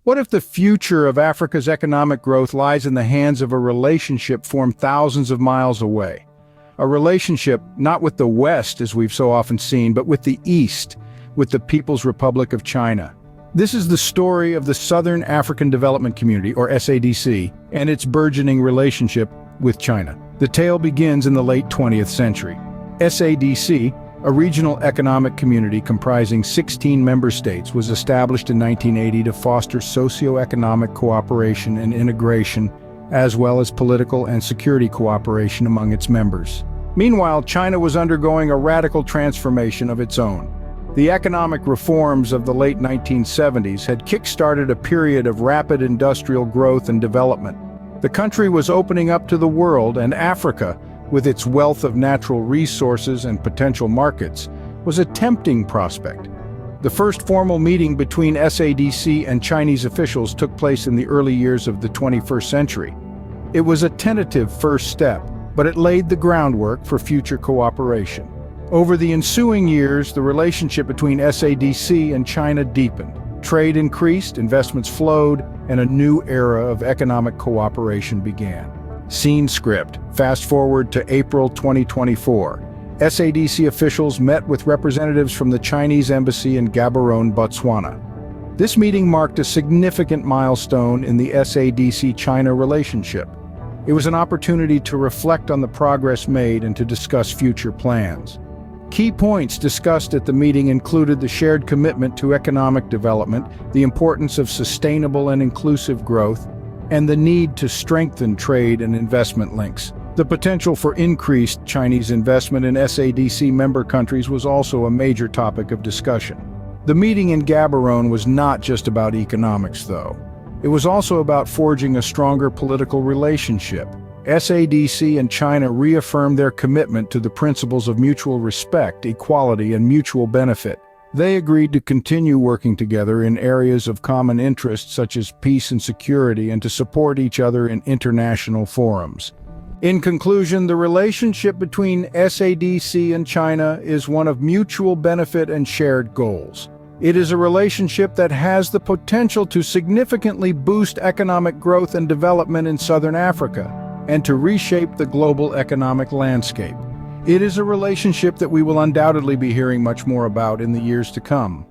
What if the future of Africa's economic growth lies in the hands of a relationship formed thousands of miles away? A relationship not with the West, as we've so often seen, but with the East, with the People's Republic of China. This is the story of the Southern African Development Community, or SADC, and its burgeoning relationship with China. The tale begins in the late 20th century. SADC, a regional economic community comprising 16 member states, was established in 1980 to foster socio-economic cooperation and integration, as well as political and security cooperation among its members. Meanwhile, China was undergoing a radical transformation of its own. The economic reforms of the late 1970s had kick-started a period of rapid industrial growth and development. The country was opening up to the world, and Africa, with its wealth of natural resources and potential markets, was a tempting prospect. The first formal meeting between SADC and Chinese officials took place in the early years of the 21st century. It was a tentative first step, but it laid the groundwork for future cooperation. Over the ensuing years, the relationship between SADC and China deepened. Trade increased, investments flowed, and a new era of economic cooperation began. Scene script. Fast forward to April 2024. SADC officials met with representatives from the Chinese embassy in Gaborone, Botswana. This meeting marked a significant milestone in the SADC-China relationship. It was an opportunity to reflect on the progress made and to discuss future plans. Key points discussed at the meeting included the shared commitment to economic development, the importance of sustainable and inclusive growth, and the need to strengthen trade and investment links. The potential for increased Chinese investment in SADC member countries was also a major topic of discussion. The meeting in Gaborone was not just about economics, though. It was also about forging a stronger political relationship. SADC and China reaffirmed their commitment to the principles of mutual respect, equality, and mutual benefit. They agreed to continue working together in areas of common interest such as peace and security, and to support each other in international forums. In conclusion, the relationship between SADC and China is one of mutual benefit and shared goals. It is a relationship that has the potential to significantly boost economic growth and development in Southern Africa, and to reshape the global economic landscape. It is a relationship that we will undoubtedly be hearing much more about in the years to come.